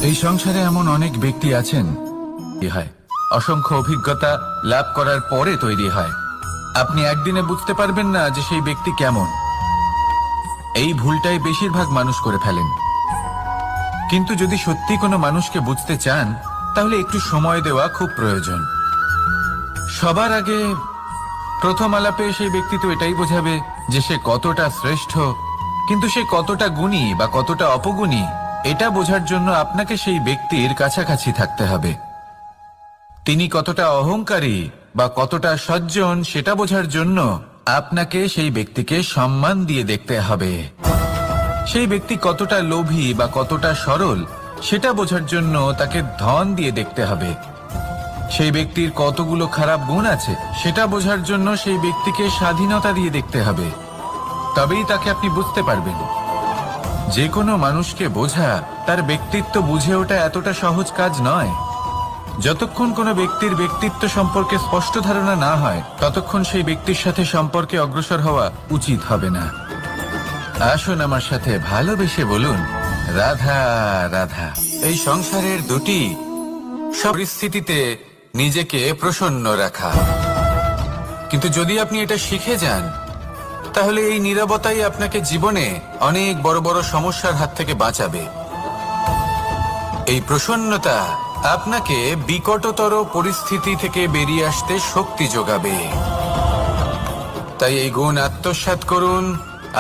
এই সংসারে এমন অনেক ব্যক্তি আছেন হয় অসংখ্য অভিজ্ঞতা লাভ করার পরে তৈরি হয়। আপনি একদিনে বুঝতে পারবেন না যে সেই ব্যক্তি কেমন। এই ভুলটাই বেশিরভাগ মানুষ করে ফেলেন। কিন্তু যদি সত্যি কোনো মানুষকে বুঝতে চান তাহলে একটু সময় দেওয়া খুব প্রয়োজন। সবার আগে প্রথম আলাপে সেই ব্যক্তি তো এটাই বোঝাবে যে সে কতটা শ্রেষ্ঠ, কিন্তু সে কতটা গুণী বা কতটা অপগুণী এটা বোঝার জন্য আপনাকে সেই ব্যক্তির কাছাকাছি থাকতে হবে। তিনি কতটা অহংকারী বা কতটা সজ্জন সেটা বোঝার জন্য আপনাকে সেই ব্যক্তিকে সম্মান দিয়ে দেখতে হবে। সেই ব্যক্তি কতটা লোভী বা কতটা সরল সেটা বোঝার জন্য তাকে ধন দিয়ে দেখতে হবে। সেই ব্যক্তির কতগুলো খারাপ গুণ আছে সেটা বোঝার জন্য সেই ব্যক্তিকে স্বাধীনতা দিয়ে দেখতে হবে। তবেই তাকে আপনি বুঝতে পারবেন। যে কোনো মানুষকে বোঝা, তার ব্যক্তিত্ব বুঝে ওঠা এতটা সহজ কাজ নয়। যতক্ষণ কোনো ব্যক্তির ব্যক্তিত্ব সম্পর্কে স্পষ্ট ধারণা না হয় ততক্ষণ সেই ব্যক্তির সাথে সম্পর্কে অগ্রসর হওয়া উচিত হবে না। আসুন আমার সাথে ভালোবেসে বলুন, রাধা রাধা। এই সংসারের দুটি পরিস্থিতিতে নিজেকে প্রসন্ন রাখা। কিন্তু যদি আপনি এটা শিখে যান তাহলে এই নীরবতাই আপনাকে জীবনে অনেক বড় বড় সমস্যার হাত থেকে বাঁচাবে। এই প্রসন্নতা আপনাকে বিকটতর পরিস্থিতি থেকে বেরিয়ে আসতে শক্তি যোগাবে। তাই এই গুণ আত্মসাৎ করুন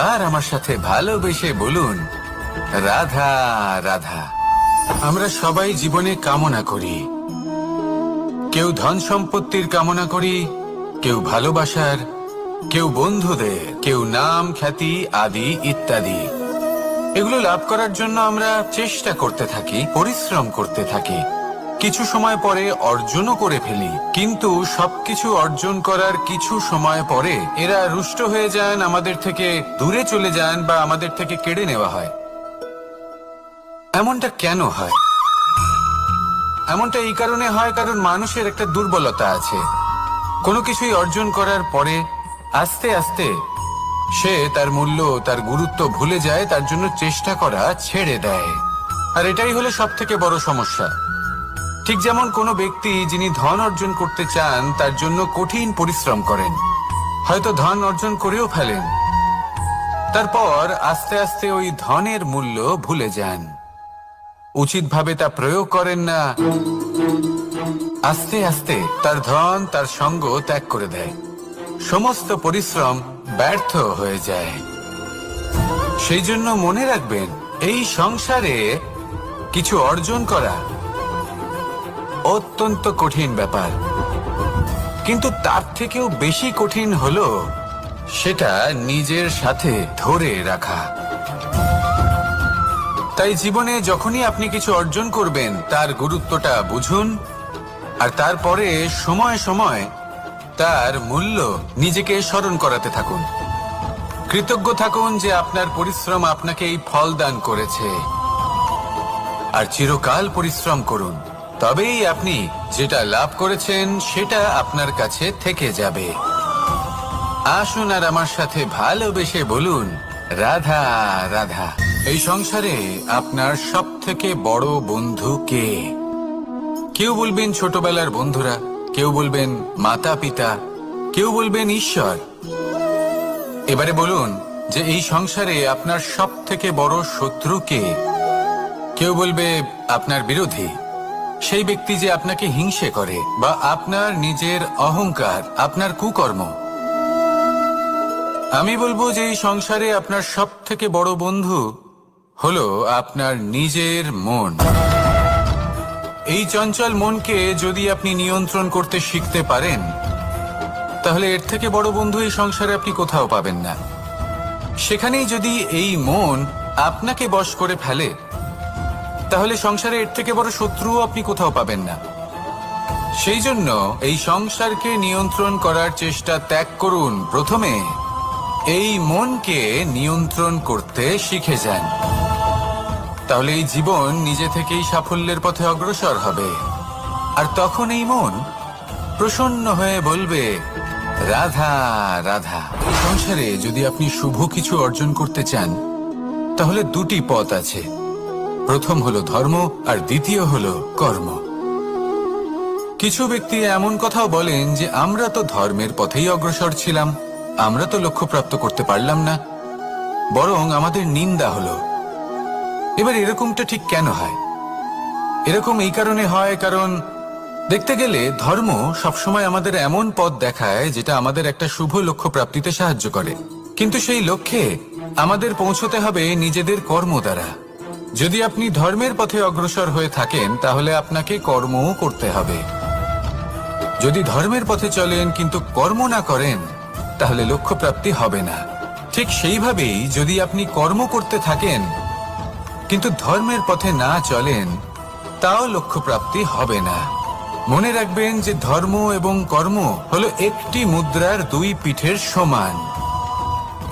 আর আমার সাথে ভালোবেসে বলুন, রাধা রাধা। আমরা সবাই জীবনে কামনা করি। কেউ ধন সম্পত্তির কামনা করি, কেউ ভালোবাসার, কেউ বন্ধুদের, কেউ নাম খ্যাতি আদি ইত্যাদি। এগুলো লাভ করার জন্য আমরা চেষ্টা করতে থাকি, পরিশ্রম করতে থাকি, কিছু সময় পরে অর্জনও করে ফেলি। কিন্তু সবকিছু অর্জন করার কিছু সময় পরে এরা রুষ্ট হয়ে যান, আমাদের থেকে দূরে চলে যান বা আমাদের থেকে কেড়ে নেওয়া হয়। এমনটা কেন হয়? এমনটা এই কারণে হয় কারণ মানুষের একটা দুর্বলতা আছে। কোনো কিছুই অর্জন করার পরে আস্তে আস্তে সে তার মূল্য, তার গুরুত্ব ভুলে যায়, তার জন্য চেষ্টা করা ছেড়ে দেয়। আর এটাই হলো সব থেকে বড় সমস্যা। ঠিক যেমন কোনো ব্যক্তি যিনি ধন অর্জন করতে চান তার জন্য কঠিন পরিশ্রম করেন, হয়তো ধন অর্জন করেও ফেলেন, তারপর আস্তে আস্তে ওই ধনের মূল্য ভুলে যান, উচিতভাবে তা প্রয়োগ করেন না, আস্তে আস্তে তার ধন তার সঙ্গ ত্যাগ করে দেয়, সমস্ত পরিশ্রম ব্যর্থ হয়ে যায়। সেই জন্য মনে রাখবেন, এই সংসারে কিছু অর্জন করা অত্যন্ত কঠিন ব্যাপার, কিন্তু তার থেকেও বেশি কঠিন হলো সেটা নিজের সাথে ধরে রাখা। তাই জীবনে যখনই আপনি কিছু অর্জন করবেন তার গুরুত্বটা বুঝুন, আর তারপরে সময় সময় তার মূল্য নিজেকে স্মরণ করাতে থাকুন। কৃতজ্ঞ থাকুন যে আপনার পরিশ্রম আপনাকে এই ফল দান করেছে, আর চিরকাল পরিশ্রম করুন। তবেই আপনি যেটা লাভ করেছেন সেটা আপনার কাছে থেকে যাবে। আসুন আর আমার সাথে ভালোবেসে বলুন, রাধা রাধা। এই সংসারে আপনার সব থেকে বড় বন্ধু কে? কেউ বলবেন ছোটবেলার বন্ধুরা, কেউ বলবেন মাতা পিতা, কেউ বলবেন ঈশ্বর। এবারে বলুন যে এই সংসারে আপনার সব থেকে বড় শত্রু কে? কেউ বলবে আপনার বিরোধী, সেই ব্যক্তি যে আপনাকে হিংসে করে, বা আপনার নিজের অহংকার, আপনার কুকর্ম। আমি বলবো যে এই সংসারে আপনার সব থেকে বড় বন্ধু হলো আপনার নিজের মন। এই চঞ্চল মনকে যদি আপনি নিয়ন্ত্রণ করতে শিখতে পারেন তাহলে এর থেকে বড় বন্ধু এই সংসারে আপনি কোথাও পাবেন না। সেখানেই যদি এই মন আপনাকে বশ করে ফেলে তাহলে সংসারে এর থেকে বড় শত্রুও আপনি কোথাও পাবেন না। সেই জন্য এই সংসারকে নিয়ন্ত্রণ করার চেষ্টা ত্যাগ করুন। প্রথমে এই মনকে নিয়ন্ত্রণ করতে শিখে যান, তাহলে এই জীবন নিজে থেকেই সাফল্যের পথে অগ্রসর হবে। আর তখন এই মন প্রসন্ন হয়ে বলবে, রাধা রাধা। এই সংসারে যদি আপনি শুভ কিছু অর্জন করতে চান তাহলে দুটি পথ আছে। প্রথম হলো ধর্ম আর দ্বিতীয় হলো কর্ম। কিছু ব্যক্তি এমন কথাও বলেন যে আমরা তো ধর্মের পথেই অগ্রসর ছিলাম, আমরা তো লক্ষ্য প্রাপ্ত করতে পারলাম না, বরং আমাদের নিন্দা হলো। এবার এরকমটা ঠিক কেন হয়? এরকম এই কারণে হয় কারণ দেখতে গেলে ধর্ম সবসময় আমাদের এমন পথ দেখায় যেটা আমাদের একটা শুভ লক্ষ্য প্রাপ্তিতে সাহায্য করে, কিন্তু সেই লক্ষ্যে আমাদের পৌঁছতে হবে নিজেদের কর্ম দ্বারা। যদি আপনি ধর্মের পথে অগ্রসর হয়ে থাকেন তাহলে আপনাকে কর্মও করতে হবে। যদি ধর্মের পথে চলেন কিন্তু কর্ম না করেন তাহলে লক্ষ্য প্রাপ্তি হবে না। ঠিক সেইভাবেই যদি আপনি কর্ম করতে থাকেন কিন্তু ধর্মের পথে না চলেন তাও লক্ষ্য প্রাপ্তি হবে না। মনে রাখবেন যে ধর্ম এবং কর্ম হলো একটি মুদ্রার দুই পিঠের সমান।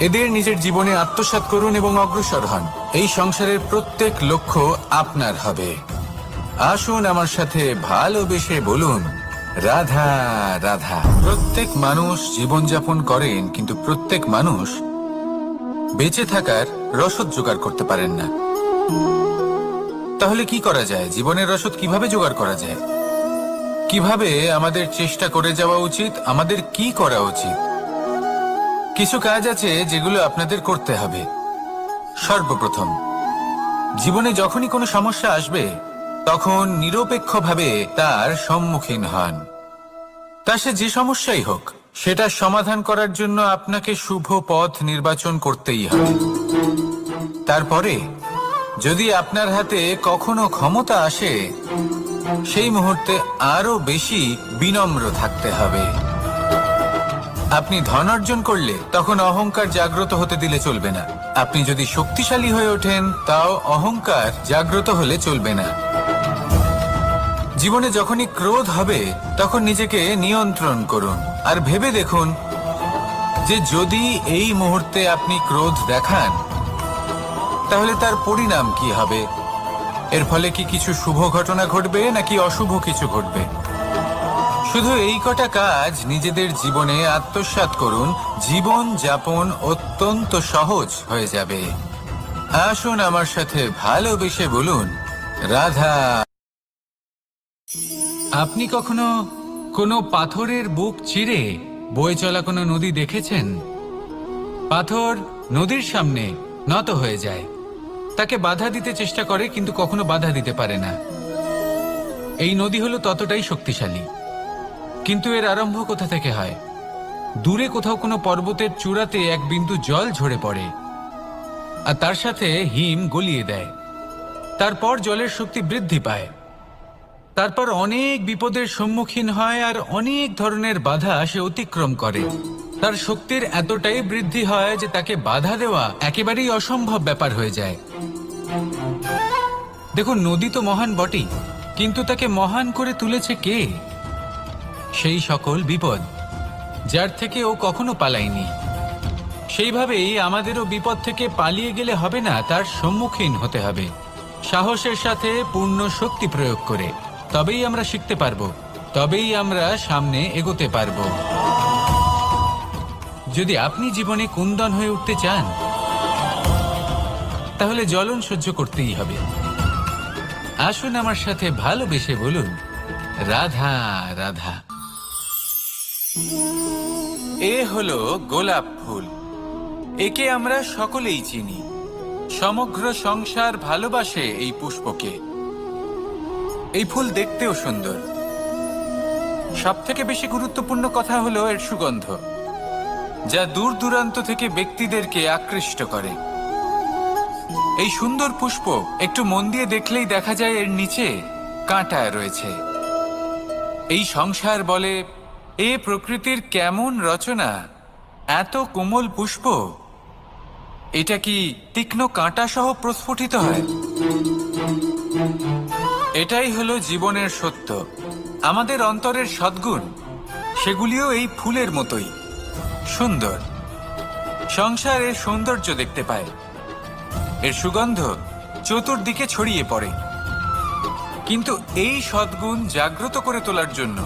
এদের নিজের জীবনে আত্মসাৎ করুন এবং অগ্রসর হন। এই সংসারের প্রত্যেক লক্ষ্য আপনার হবে। আসুন আমার সাথে ভালোবেসে বলুন, রাধা রাধা। প্রত্যেক মানুষ জীবনযাপন করেন কিন্তু প্রত্যেক মানুষ বেঁচে থাকার রসদ জোগাড় করতে পারেন না। তাহলে কি করা যায়? জীবনের রসদ কিভাবে জোগাড় করা যায়? কিভাবে আমাদের চেষ্টা করে যাওয়া উচিত? আমাদের কি করা উচিত? কিছু কাজ আছে যেগুলো আপনাদের করতে হবে। সর্বপ্রথম, জীবনে যখনই কোনো সমস্যা আসবে তখন নিরপেক্ষভাবে তার সম্মুখীন হন। তা সে যে সমস্যাই হোক, সেটা সমাধান করার জন্য আপনাকে শুভ পথ নির্বাচন করতেই হবে। তারপরে যদি আপনার হাতে কখনো ক্ষমতা আসে সেই মুহূর্তে আরো বেশি বিনম্র থাকতে হবে। আপনি ধন অর্জন করলে তখন অহংকার জাগ্রত হতে দিলে চলবে না। আপনি যদি শক্তিশালী হয়ে ওঠেন তাও অহংকার জাগ্রত হলে চলবে না। জীবনে যখনই ক্রোধ হবে তখন নিজেকে নিয়ন্ত্রণ করুন আর ভেবে দেখুন যে যদি এই মুহূর্তে আপনি ক্রোধ দেখান তাহলে তার পরিণাম কি হবে। এর ফলে কি কিছু শুভ ঘটনা ঘটবে নাকি অশুভ কিছু ঘটবে? শুধু এই কটা কাজ নিজেদের জীবনে আত্মসাৎ করুন, জীবন যাপন অত্যন্ত সহজ হয়ে যাবে। আসুন আমার সাথে ভালোবেসে বলুন, রাধা। আপনি কখনো কোনো পাথরের বুক চিরে বয়ে চলা কোনো নদী দেখেছেন? পাথর নদীর সামনে নত হয়ে যায়, তাকে বাধা দিতে চেষ্টা করে কিন্তু কখনো বাধা দিতে পারে না। এই নদী হলো ততটাই শক্তিশালী, কিন্তু এর আরম্ভ কোথা থেকে হয়? দূরে কোথাও কোনো পর্বতের চূড়াতে এক বিন্দু জল ঝরে পড়ে আর তার সাথে হিম গলিয়ে দেয়। তারপর জলের শক্তি বৃদ্ধি পায়, তারপর অনেক বিপদের সম্মুখীন হয় আর অনেক ধরনের বাধা সে অতিক্রম করে। তার শক্তির এতটাই বৃদ্ধি হয় যে তাকে বাধা দেওয়া একেবারেই অসম্ভব ব্যাপার হয়ে যায়। দেখুন, নদী তো মহান বটেই, কিন্তু তাকে মহান করে তুলেছে কে? সেই সকল বিপদ যার থেকে ও কখনো পালায়নি। সেইভাবেই আমাদেরও বিপদ থেকে পালিয়ে গেলে হবে না, তার সম্মুখীন হতে হবে সাহসের সাথে, পূর্ণ শক্তি প্রয়োগ করে। তবেই আমরা শিখতে পারবো, তবেই আমরা সামনে এগোতে পারবো। যদি আপনি জীবনে কুন্দন হয়ে উঠতে চান তাহলে জ্বলন সহ্য করতেই হবে। আসুন আমার সাথে ভালোবেসে বলুন, রাধা রাধা। এ হলো গোলাপ ফুল। একে আমরা সকলেই চিনি। সমগ্র সংসার ভালোবাসে এই পুষ্পকে। এই ফুল দেখতেও সুন্দর। সবথেকে বেশি গুরুত্বপূর্ণ কথা হলো এর সুগন্ধ, যা দূর দূরান্ত থেকে ব্যক্তিদেরকে আকৃষ্ট করে। এই সুন্দর পুষ্প একটু মন দিয়ে দেখলেই দেখা যায় এর নিচে কাঁটা রয়েছে। এই সংসার বলে, এ প্রকৃতির কেমন রচনা, এত কোমল পুষ্প, এটা কি তীক্ষ্ণ কাঁটা সহ প্রস্ফুটিত হয়? এটাই হলো জীবনের সত্য। আমাদের অন্তরের সদ্গুণ, সেগুলিও এই ফুলের মতোই সুন্দর। সংসার এর সৌন্দর্য দেখতে পায়, এর সুগন্ধ চতুর্দিকে ছড়িয়ে পড়ে। কিন্তু এই সদ্গুণ জাগ্রত করে তোলার জন্য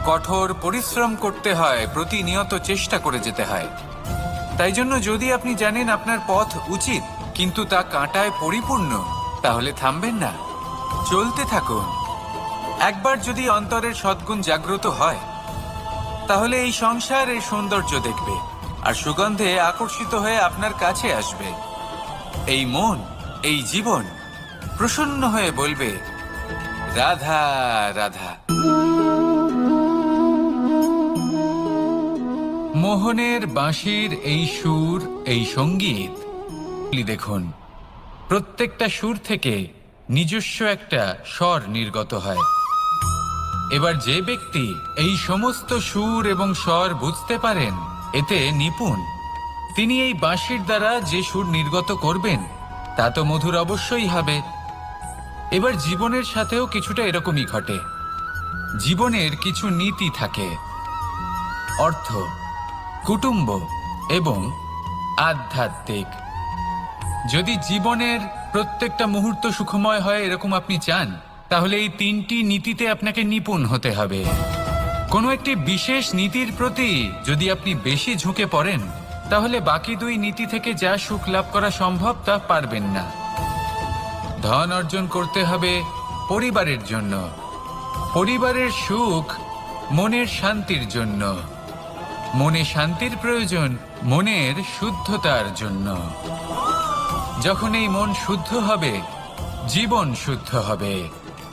কঠোর পরিশ্রম করতে হয়, প্রতিনিয়ত চেষ্টা করে যেতে হয়। তাই জন্য যদি আপনি জানেন আপনার পথ উচিত কিন্তু তা কাঁটায় পরিপূর্ণ, তাহলে থামবেন না, চলতে থাকুন। একবার যদি অন্তরের সদ্গুণ জাগ্রত হয়, তাহলে এই সংসার এই সৌন্দর্য দেখবে আর সুগন্ধে আকর্ষিত হয়ে আপনার কাছে আসবে। এই মন, এই জীবন প্রসন্ন হয়ে বলবে, রাধা রাধা। মোহনের বাঁশির এই সুর, এই সঙ্গীত দেখুন, প্রত্যেকটা সুর থেকে নিজস্ব একটা স্বর নির্গত হয়। এবার যে ব্যক্তি এই সমস্ত সুর এবং স্বর বুঝতে পারেন, এতে নিপুণ, তিনি এই বাঁশির দ্বারা যে সুর নির্গত করবেন তা তো মধুর অবশ্যই হবে। এবার জীবনের সাথেও কিছুটা এরকমই ঘটে। জীবনের কিছু নীতি থাকে, অর্থ, কুটুম্ব এবং আধ্যাত্মিক। যদি জীবনের প্রত্যেকটা মুহূর্ত সুখময় হয় এরকম আপনি চান, তাহলে এই তিনটি নীতিতে আপনাকে নিপুণ হতে হবে। কোনো একটি বিশেষ নীতির প্রতি যদি আপনি বেশি ঝুঁকে পড়েন, তাহলে বাকি দুই নীতি থেকে যা সুখ লাভ করা সম্ভব তা পারবেন না। ধন অর্জন করতে হবে পরিবারের জন্য, পরিবারের সুখ মনের শান্তির জন্য, মনে শান্তির প্রয়োজন মনের শুদ্ধতার জন্য। যখন এই মন শুদ্ধ হবে, জীবন শুদ্ধ হবে,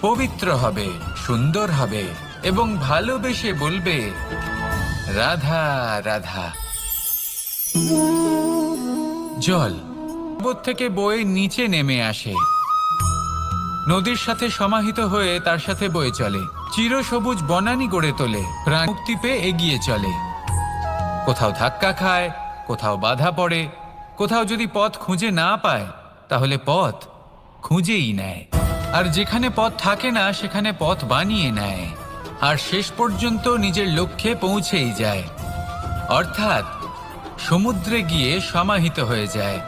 পবিত্র হবে, সুন্দর হবে এবং ভালোবেসে বলবে, রাধা রাধা। জল পর্বত থেকে বয়ে নিচে নেমে আসে, নদীর সাথে সমাহিত হয়ে তার সাথে বয়ে চলে, চিরসবুজ বনানী গড়ে তোলে, প্রাণ মুক্তি পেয়ে এগিয়ে চলে। কোথাও ধাক্কা খায়, কোথাও বাধা পড়ে, কোথাও যদি পথ খুঁজে না পায় তাহলে পথ খুঁজেই নেয়, আর যেখানে পথ থাকে না সেখানে পথ বানিয়ে নেয়, আর শেষ পর্যন্ত নিজের লক্ষ্যে পৌঁছেই যায়, অর্থাৎ সমুদ্রে গিয়ে সমাহিত হয়ে যায়।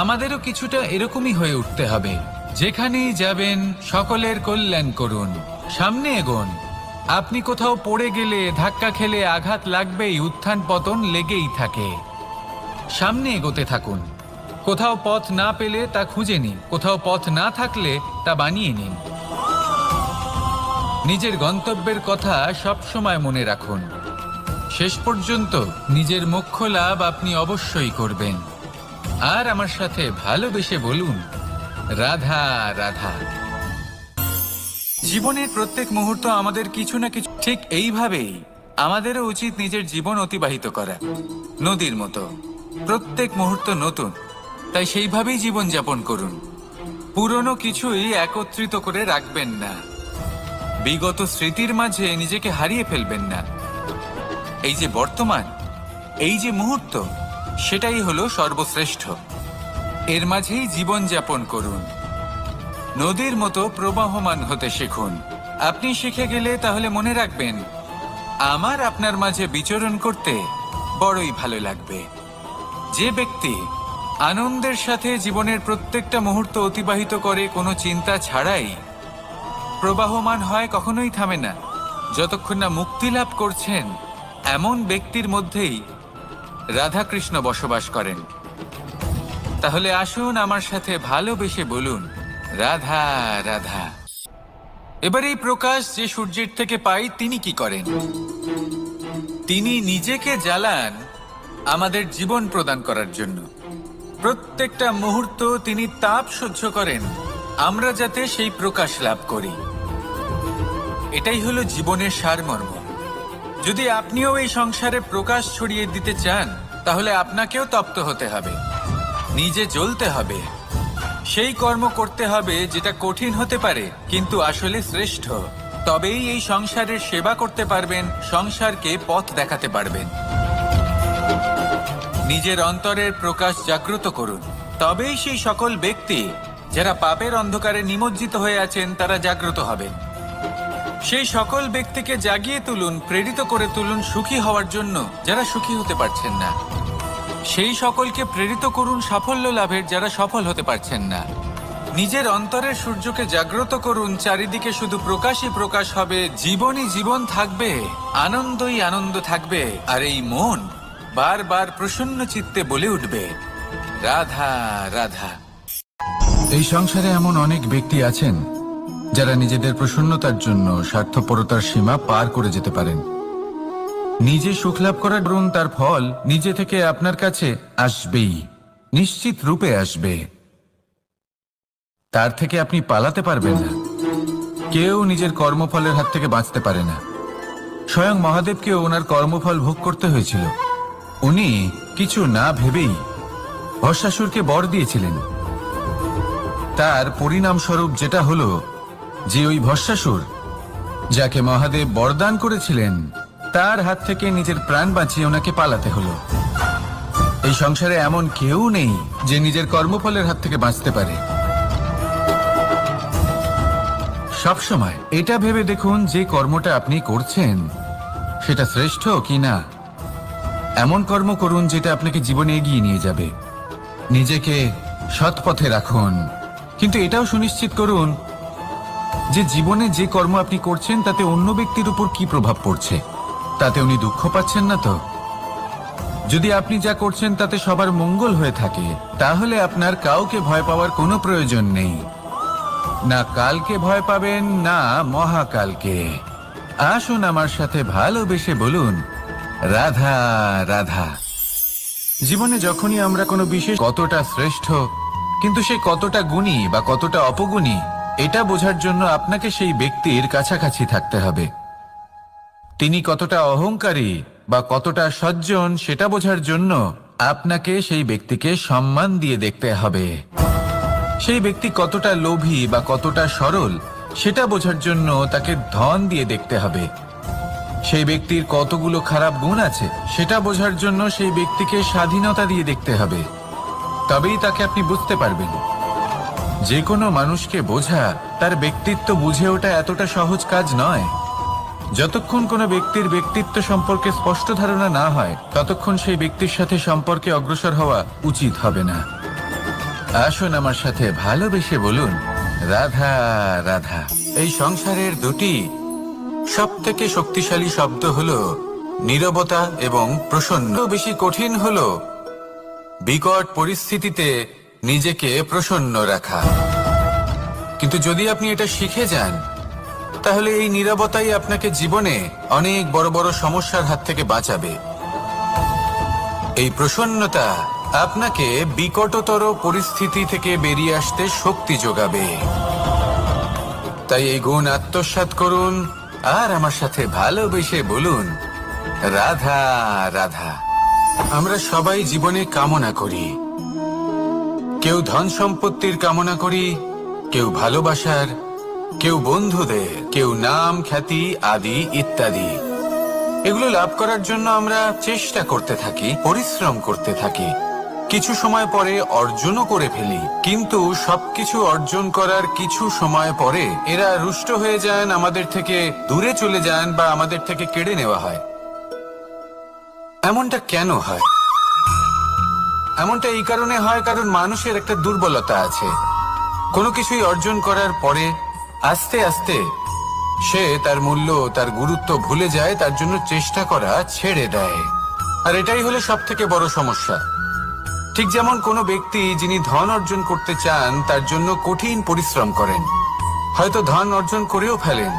আমাদেরও কিছুটা এরকমই হয়ে উঠতে হবে। যেখানেই যাবেন সকলের কল্যাণ করুন, সামনে এগোন। আপনি কোথাও পড়ে গেলে, ধাক্কা খেলে আঘাত লাগবেই, উত্থান পতন লেগেই থাকে। সামনে এগোতে থাকুন। কোথাও পথ না পেলে তা খুঁজে নিন, কোথাও পথ না থাকলে তা বানিয়ে নিন। নিজের গন্তব্যের কথা সব সময় মনে রাখুন। শেষ পর্যন্ত নিজের মোক্ষ লাভ আপনি অবশ্যই করবেন। আর আমার সাথে ভালোবেসে বলুন, রাধা রাধা। জীবনের প্রত্যেক মুহূর্ত আমাদের কিছু না কিছু, ঠিক এইভাবেই আমাদেরও উচিত নিজের জীবন অতিবাহিত করা, নদীর মতো। প্রত্যেক মুহূর্ত নতুন, তাই সেইভাবেই জীবন যাপন করুন। পুরনো কিছুই একত্রিত করে রাখবেন না, বিগত স্মৃতির মাঝে নিজেকে হারিয়ে ফেলবেন না। এই যে বর্তমান, এই যে মুহূর্ত, সেটাই হলো সর্বশ্রেষ্ঠ। এর মাঝেই জীবন যাপন করুন। নদীর মতো প্রবাহমান হতে শিখুন। আপনি শিখে গেলে তাহলে মনে রাখবেন, আমার আপনার মাঝে বিচরণ করতে বড়ই ভালো লাগবে। যে ব্যক্তি আনন্দের সাথে জীবনের প্রত্যেকটা মুহূর্ত অতিবাহিত করে, কোনো চিন্তা ছাড়াই প্রবাহমান হয়, কখনোই থামে না, যতক্ষণ না মুক্তি লাভ করছেন, এমন ব্যক্তির মধ্যেই রাধাকৃষ্ণ বসবাস করেন। তাহলে আসুন আমার সাথে ভালোবেসে বলুন, রাধা রাধা। এবার এই প্রকাশ যে সূর্যের থেকে পাই, তিনি কি করেন? তিনি নিজেকে জ্বালান আমাদের জীবন প্রদান করার জন্য। প্রত্যেকটা মুহূর্ত তিনি তাপ সহ্য করেন, আমরা যাতে সেই প্রকাশ লাভ করি। এটাই হলো জীবনের সারমর্ম। যদি আপনিও এই সংসারে প্রকাশ ছড়িয়ে দিতে চান, তাহলে আপনাকেও তপ্ত হতে হবে, নিজে জ্বলতে হবে, সেই কর্ম করতে হবে যেটা কঠিন হতে পারে কিন্তু আসলে শ্রেষ্ঠ। তবেই এই সংসারের সেবা করতে পারবেন, সংসারকে পথ দেখাতে পারবেন। নিজের অন্তরের প্রকাশ জাগ্রত করুন, তবেই সেই সকল ব্যক্তি যারা পাপের অন্ধকারে নিমজ্জিত হয়ে আছেন তারা জাগ্রত হবেন। সেই সকল ব্যক্তিকে জাগিয়ে তুলুন, প্রেরিত করে তুলুন সুখী হওয়ার জন্য যারা সুখী হতে পারছেন না। সেই সকলকে প্রেরিত করুন সাফল্য লাভের যারা সফল হতে পারছেন না। নিজের অন্তরের সূর্যকে জাগ্রত করুন, চারিদিকে শুধু প্রকাশই প্রকাশ হবে, জীবনই জীবন থাকবে, আনন্দই আনন্দ থাকবে, আর এই মন বারবার প্রসন্ন চিত্তে বলে উঠবে, রাধা রাধা। এই সংসারে এমন অনেক ব্যক্তি আছেন যারা নিজেদের প্রসন্নতার জন্য স্বার্থপরতার সীমা পার করে যেতে পারেন। নিজে সুখ লাভ করার দরুন তার ফল নিজে থেকে আপনার কাছে আসবেই, নিশ্চিত রূপে আসবে। তার থেকে আপনি পালাতে পারবেন না। কেউ নিজের কর্মফলের হাত থেকে বাঁচতে পারে না। স্বয়ং মহাদেবকেও ওনার কর্মফল ভোগ করতে হয়েছিল। উনি কিছু না ভেবেই ভস্মাসুরকে বর দিয়েছিলেন। তার পরিণামস্বরূপ যেটা হলো যে ওই ভস্মাসুর যাকে মহাদেব বরদান করেছিলেন তার হাত থেকে নিজের প্রাণ বাঁচিয়ে ওনাকে পালাতে হলো। এই সংসারে এমন কেউ নেই যে নিজের কর্মফলের হাত থেকে বাঁচতে পারে। সবসময় এটা ভেবে দেখুন যে কর্মটা আপনি করছেন সেটা শ্রেষ্ঠ কি না। এমন কর্ম করুন যেটা আপনাকে জীবনে এগিয়ে নিয়ে যাবে। নিজেকে সৎ পথে রাখুন, কিন্তু এটাও সুনিশ্চিত করুন যে জীবনে যে কর্ম আপনি করছেন তাতে অন্য ব্যক্তির উপর কি প্রভাব পড়ছে, তাতে উনি দুঃখ পাচ্ছেন না তো। যদি আপনি যা করছেন তাতে সবার মঙ্গল হয়ে থাকে তাহলে আপনার কাউকে ভয় পাওয়ার কোনো প্রয়োজন নেই। না কালকে ভয় পাবেন না মহাকালকে। আসুন আমার সাথে ভালোবেসে বলুন রাধা রাধা। জীবনে যখনই আমরা কোনো বিশেষ কতটা শ্রেষ্ঠ, কিন্তু সে কতটা গুণী বা কতটা অপগুণী এটা বোঝার জন্য আপনাকে সেই ব্যক্তির কাছাকাছি থাকতে হবে। তিনি কতটা অহংকারী বা কতটা সজ্জন সেটা বোঝার জন্য আপনাকে সেই ব্যক্তিকে সম্মান দিয়ে দেখতে হবে। সেই ব্যক্তি কতটা লোভী বা কতটা সরল সেটা বোঝার জন্য তাকে ধন দিয়ে দেখতে হবে। সেই ব্যক্তির কতগুলো খারাপ গুণ আছে সেটা বোঝার জন্য সেই ব্যক্তিকে স্বাধীনতা দিয়ে দেখতে হবে। তবেই তাকে আপনি বুঝতে পারবেন। যে কোনো মানুষকে বোঝা, তার ব্যক্তিত্ব বুঝে ওঠা এতটা সহজ কাজ নয়। যতক্ষণ কোনো ব্যক্তির ব্যক্তিত্ব সম্পর্কে স্পষ্ট ধারণা না হয় ততক্ষণ সেই ব্যক্তির সাথে সম্পর্কে অগ্রসর হওয়া উচিত হবে না। আসুন আমার সাথে ভালোবেসে বলুন রাধা রাধা। এই সংসারের দুটি সবথেকে শক্তিশালী শব্দ হলো নীরবতা এবং প্রসন্ন। বেশি কঠিন হলো বিকট পরিস্থিতিতে নিজেকে প্রসন্ন রাখা। কিন্তু যদি আপনি এটা শিখে যান তাহলে এই নীরবতাই আপনাকে জীবনে অনেক বড় বড় সমস্যার হাত থেকে বাঁচাবে। এই প্রসন্নতা আপনাকে বিকটতর পরিস্থিতি থেকে বেরিয়ে আসতে শক্তি যোগাবে। তাই এই গুণ আত্মসাৎ করুন আর আমার সাথে ভালোবেসে বলুন রাধা রাধা। আমরা সবাই জীবনে কামনা করি। কেউ ধন সম্পত্তির কামনা করি, কেউ ভালোবাসার, কেউ বন্ধুদের, কেউ নাম খ্যাতি আদি ইত্যাদি। এগুলো লাভ করার জন্য আমরা চেষ্টা করতে থাকি, পরিশ্রম করতে থাকি। কিছু সময় পরে অর্জনও করে ফেলি, কিন্তু সবকিছু অর্জন করার কিছু সময় পরে এরা রুষ্ট হয়ে যান, আমাদের থেকে দূরে চলে যান বা আমাদের থেকে কেড়ে নেওয়া হয়। এমনটা কেন হয়? এমনটা এই কারণে হয় কারণ মানুষের একটা দুর্বলতা আছে। কোনো কিছুই অর্জন করার পরে আস্তে আস্তে সে তার মূল্য, তার গুরুত্ব ভুলে যায়, তার জন্য চেষ্টা করা ছেড়ে দেয়। আর এটাই হলো সবথেকে বড় সমস্যা। ঠিক যেমন কোনো ব্যক্তি যিনি ধন অর্জন করতে চান তার জন্য কঠিন পরিশ্রম করেন, হয়তো ধন অর্জন করেও ফেলেন,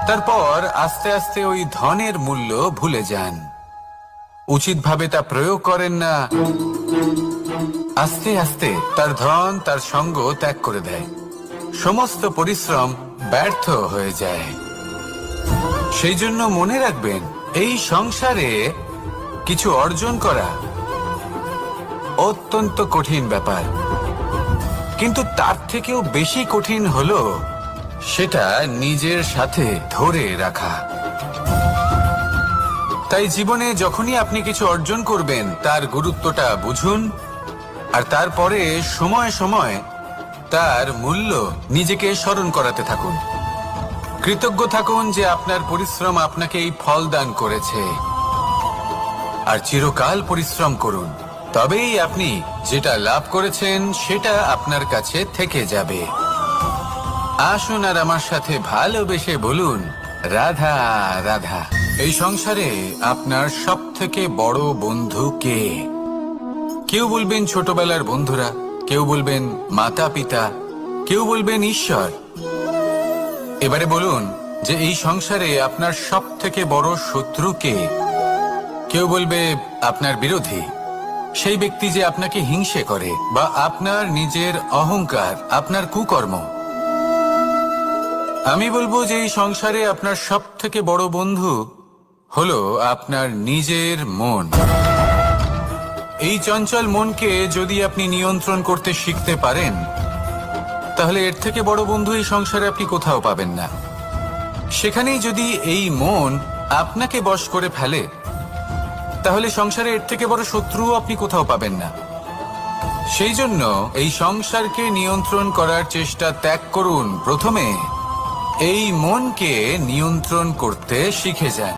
তারপর আস্তে আস্তে ওই ধনের মূল্য ভুলে যান, উচিতভাবে তা প্রয়োগ করেন না, আস্তে আস্তে তার ধন তার সঙ্গ ত্যাগ করে দেয়, সমস্ত পরিশ্রম ব্যর্থ হয়ে যায়। সেই জন্য মনে রাখবেন, এই সংসারে কিছু অর্জন করা অত্যন্ত কঠিন ব্যাপার, কিন্তু তার থেকেও বেশি কঠিন হলো সেটা নিজের সাথে ধরে রাখা। তাই জীবনে যখনই আপনি কিছু অর্জন করবেন তার গুরুত্বটা বুঝুন, আর তারপরে সময় সময় তার মূল্য নিজেকে স্মরণ করাতে থাকুন। কৃতজ্ঞ থাকুন যে আপনার পরিশ্রম আপনাকে এই ফল দান করেছে, আর চিরকাল পরিশ্রম করুন। তবেই আপনি যেটা লাভ করেছেন সেটা আপনার কাছে থেকে যাবে। আসুন আর আমার সাথে ভালোবেসে বলুন রাধা রাধা। এই সংসারে আপনার সবথেকে বড় বন্ধু কে? কেউ বলবেন ছোটবেলার বন্ধুরা, কেউ বলবেন মাতা পিতা, কেউ বলবেন ঈশ্বর। এবারে বলুন যে এই সংসারে আপনার সব থেকে বড় শত্রু কে? কেউ বলবে আপনার বিরোধী, সেই ব্যক্তি যে আপনাকে হিংসে করে, বা আপনার নিজের অহংকার, আপনার কুকর্ম। আমি বলবো যে এই সংসারে আপনার সব থেকে বড় বন্ধু হলো আপনার নিজের মন। এই চঞ্চল মনকে যদি আপনি নিয়ন্ত্রণ করতে শিখতে পারেন, তাহলে এর থেকে বড় বন্ধু এই সংসারে আপনি কোথাও পাবেন না। সেখানেই যদি এই মন আপনাকে বশ করে ফেলে, তাহলে সংসারে এর থেকে বড় শত্রুও আপনি কোথাও পাবেন না। সেই জন্য এই সংসারকে নিয়ন্ত্রণ করার চেষ্টা ত্যাগ করুন। প্রথমে এই মনকে নিয়ন্ত্রণ করতে শিখে যান।